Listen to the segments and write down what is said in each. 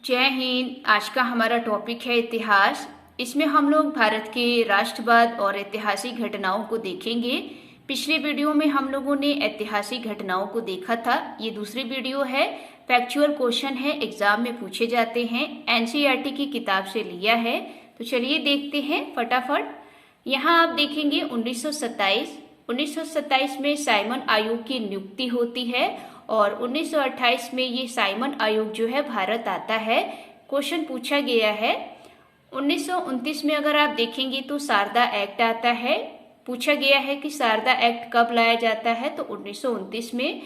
जय हिंद। आज का हमारा टॉपिक है इतिहास। इसमें हम लोग भारत के राष्ट्रवाद और ऐतिहासिक घटनाओं को देखेंगे। पिछले वीडियो में हम लोगों ने ऐतिहासिक घटनाओं को देखा था। ये दूसरी वीडियो है। फैक्चुअल क्वेश्चन है, एग्जाम में पूछे जाते हैं, एनसीईआरटी की किताब से लिया है। तो चलिए देखते हैं फटाफट। यहाँ आप देखेंगे 1927 में साइमन आयोग की नियुक्ति होती है और 1928 में ये साइमन आयोग जो है भारत आता है। क्वेश्चन पूछा गया है 1929 में अगर आप देखेंगे तो शारदा एक्ट आता है। पूछा गया है कि शारदा एक्ट कब लाया जाता है, तो 1929 में।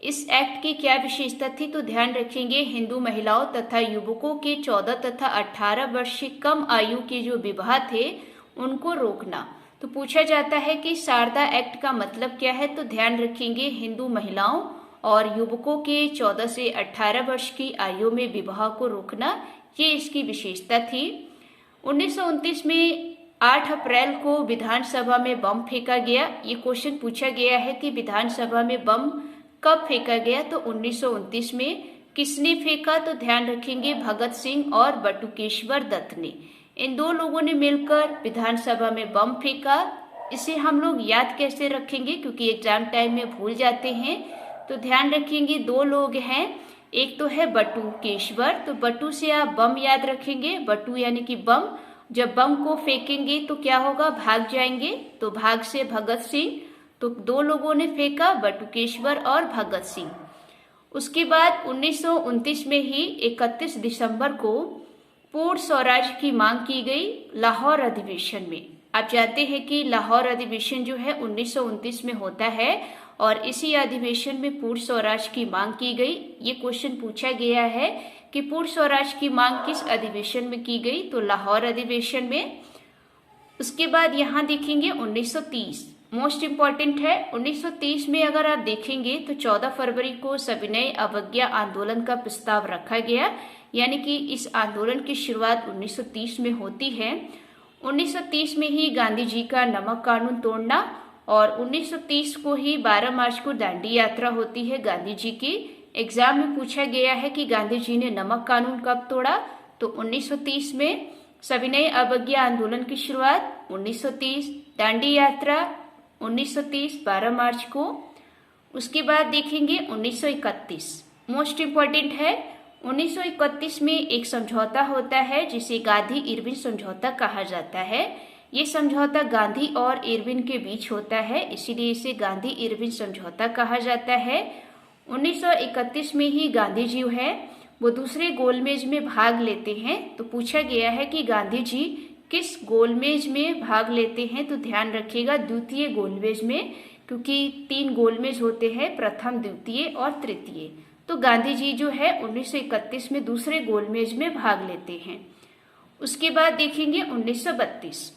इस एक्ट की क्या विशेषता थी, तो ध्यान रखेंगे हिंदू महिलाओं तथा युवकों के 14 तथा 18 वर्ष से कम आयु के जो विवाह थे उनको रोकना। तो पूछा जाता है कि शारदा एक्ट का मतलब क्या है, तो ध्यान रखेंगे हिंदू महिलाओं और युवकों के 14 से 18 वर्ष की आयु में विवाह को रोकना, ये इसकी विशेषता थी। 1929 में 8 अप्रैल को विधानसभा में बम फेंका गया। ये क्वेश्चन पूछा गया है कि विधानसभा में बम कब फेंका गया, तो 1929 में। किसने फेंका, तो ध्यान रखेंगे भगत सिंह और बटुकेश्वर दत्त ने। इन दो लोगों ने मिलकर विधानसभा में बम फेंका। इसे हम लोग याद कैसे रखेंगे, क्योंकि एग्जाम टाइम में भूल जाते हैं। तो ध्यान रखेंगे दो लोग हैं, एक तो है बटुकेश्वर। तो बटू से आप बम याद रखेंगे, बटू यानी कि बम। जब बम को फेंकेंगे तो क्या होगा, भाग जाएंगे, तो भाग से भगत सिंह। तो दो लोगों ने फेंका, बटुकेश्वर और भगत सिंह। उसके बाद 1929 में ही 31 दिसंबर को पूर्ण स्वराज की मांग की गई लाहौर अधिवेशन में। आप जानते हैं कि लाहौर अधिवेशन जो है 1929 में होता है और इसी अधिवेशन में पूर्ण स्वराज की मांग की गई। ये क्वेश्चन पूछा गया है कि पूर्ण स्वराज की मांग किस अधिवेशन में की गई, तो लाहौर अधिवेशन में। उसके बाद यहाँ देखेंगे 1930, मोस्ट इम्पॉर्टेंट है। 1930 में अगर आप देखेंगे तो 14 फरवरी को सविनय अवज्ञा आंदोलन का प्रस्ताव रखा गया, यानी कि इस आंदोलन की शुरुआत 1930 में होती है। 1930 में ही गांधी जी का नमक कानून तोड़ना, और 1930 को ही 12 मार्च को दांडी यात्रा होती है गांधी जी की। एग्जाम में पूछा गया है कि गांधी जी ने नमक कानून कब तोड़ा, तो 1930 में। सविनय अवज्ञा आंदोलन की शुरुआत 1930, दांडी यात्रा 1930 12 मार्च को। उसके बाद देखेंगे 1931, मोस्ट इम्पॉर्टेंट है। 1931 में एक समझौता होता है जिसे गांधी इरविन समझौता कहा जाता है। ये समझौता गांधी और इरविन के बीच होता है, इसीलिए इसे गांधी इरविन समझौता कहा जाता है। 1931 में ही गांधी जी है वो दूसरे गोलमेज में भाग लेते हैं। तो पूछा गया है कि गांधी जी किस गोलमेज में भाग लेते हैं, तो ध्यान रखिएगा द्वितीय गोलमेज में, क्योंकि 3 गोलमेज होते हैं, प्रथम, द्वितीय और तृतीय। तो गांधी जी जो है 1931 में दूसरे गोलमेज में भाग लेते हैं। उसके बाद देखेंगे 1932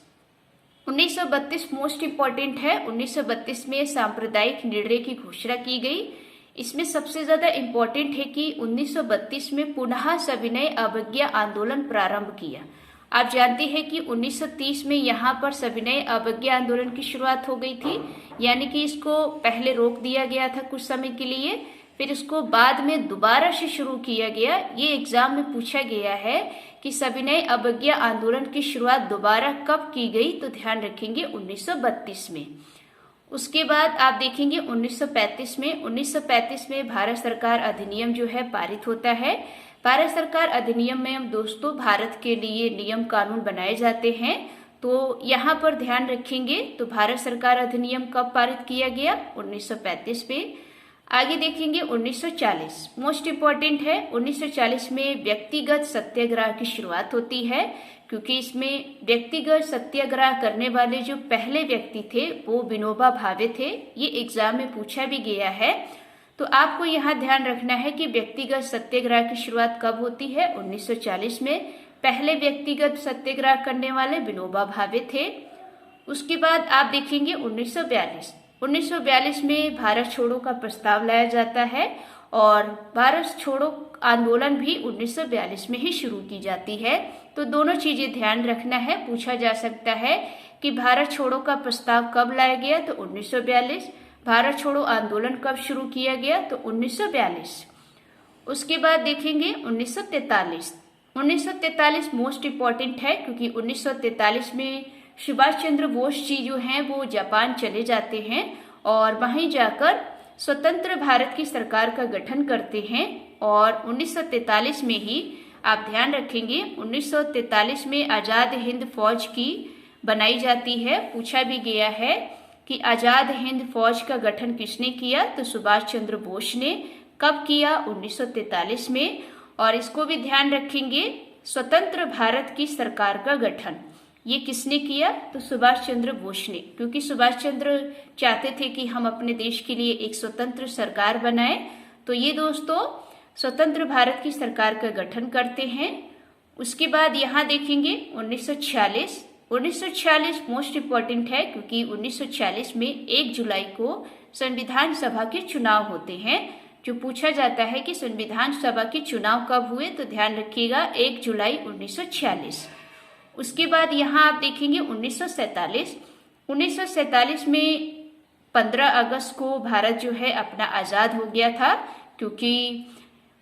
मोस्ट इम्पॉर्टेंट है। 1932 में सांप्रदायिक निर्णय की घोषणा की गई। इसमें सबसे ज्यादा इम्पोर्टेंट है कि 1932 में पुनः सविनय अवज्ञा आंदोलन प्रारंभ किया। आप जानते हैं कि 1930 में यहाँ पर सविनय अवज्ञा आंदोलन की शुरुआत हो गई थी, यानी कि इसको पहले रोक दिया गया था कुछ समय के लिए, फिर इसको बाद में दोबारा से शुरू किया गया। ये एग्जाम में पूछा गया है कि सविनय अवज्ञा आंदोलन की शुरुआत दोबारा कब की गई, तो ध्यान रखेंगे 1932 में। उसके बाद आप देखेंगे 1935 में। 1935 में भारत सरकार अधिनियम जो है पारित होता है। भारत सरकार अधिनियम में दोस्तों भारत के लिए नियम कानून बनाए जाते हैं। तो यहाँ पर ध्यान रखेंगे, तो भारत सरकार अधिनियम कब पारित किया गया, 1935 में। आगे देखेंगे 1940, मोस्ट इम्पॉर्टेंट है। 1940 में व्यक्तिगत सत्याग्रह की शुरुआत होती है, क्योंकि इसमें व्यक्तिगत सत्याग्रह करने वाले जो पहले व्यक्ति थे वो विनोबा भावे थे। ये एग्जाम में पूछा भी गया है। तो आपको यहाँ ध्यान रखना है कि व्यक्तिगत सत्याग्रह की शुरुआत कब होती है, 1940 में। पहले व्यक्तिगत सत्याग्रह करने वाले विनोबा भावे थे। उसके बाद आप देखेंगे 1942 में भारत छोड़ो का प्रस्ताव लाया जाता है, और भारत छोड़ो आंदोलन भी 1942 में ही शुरू की जाती है। तो दोनों चीजें ध्यान रखना है। पूछा जा सकता है कि भारत छोड़ो का प्रस्ताव कब लाया गया, तो 1942। भारत छोड़ो आंदोलन कब शुरू किया गया, तो 1942। उसके बाद देखेंगे 1943। 1943 मोस्ट इम्पॉर्टेंट है क्योंकि 1943 में सुभाष चंद्र बोस जी जो हैं वो जापान चले जाते हैं और वहीं जाकर स्वतंत्र भारत की सरकार का गठन करते हैं। और 1943 में ही आप ध्यान रखेंगे 1943 में आजाद हिंद फौज की बनाई जाती है। पूछा भी गया है कि आजाद हिंद फौज का गठन किसने किया, तो सुभाष चंद्र बोस ने। कब किया, 1943 में। और इसको भी ध्यान रखेंगे स्वतंत्र भारत की सरकार का गठन ये किसने किया, तो सुभाष चंद्र बोस ने, क्योंकि सुभाष चंद्र चाहते थे कि हम अपने देश के लिए एक स्वतंत्र सरकार बनाएं। तो ये दोस्तों स्वतंत्र भारत की सरकार का गठन करते हैं। उसके बाद यहाँ देखेंगे 1946 मोस्ट इम्पॉर्टेंट है क्योंकि 1946 में 1 जुलाई को संविधान सभा के चुनाव होते हैं। जो पूछा जाता है कि संविधान सभा के चुनाव कब हुए, तो ध्यान रखिएगा 1 जुलाई 1946। उसके बाद यहाँ आप देखेंगे 1947 में 15 अगस्त को भारत जो है अपना आज़ाद हो गया था क्योंकि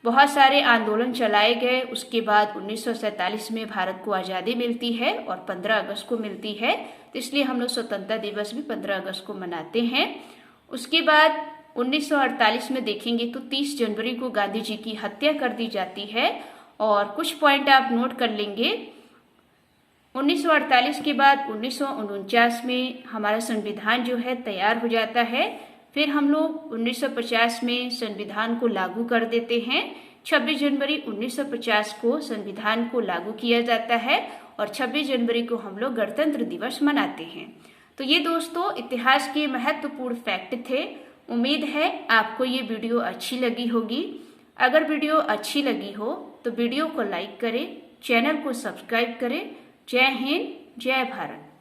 बहुत सारे आंदोलन चलाए गए। उसके बाद 1947 में भारत को आज़ादी मिलती है और 15 अगस्त को मिलती है, तो इसलिए हम लोग स्वतंत्रता दिवस भी 15 अगस्त को मनाते हैं। उसके बाद 1948 में देखेंगे तो 30 जनवरी को गांधी जी की हत्या कर दी जाती है। और कुछ पॉइंट आप नोट कर लेंगे। 1948 के बाद 1949 में हमारा संविधान जो है तैयार हो जाता है। फिर हम लोग 1950 में संविधान को लागू कर देते हैं। 26 जनवरी 1950 को संविधान को लागू किया जाता है और 26 जनवरी को हम लोग गणतंत्र दिवस मनाते हैं। तो ये दोस्तों इतिहास के महत्वपूर्ण फैक्ट थे। उम्मीद है आपको ये वीडियो अच्छी लगी होगी। अगर वीडियो अच्छी लगी हो तो वीडियो को लाइक करें, चैनल को सब्सक्राइब करें। जय हिंद, जय भारत।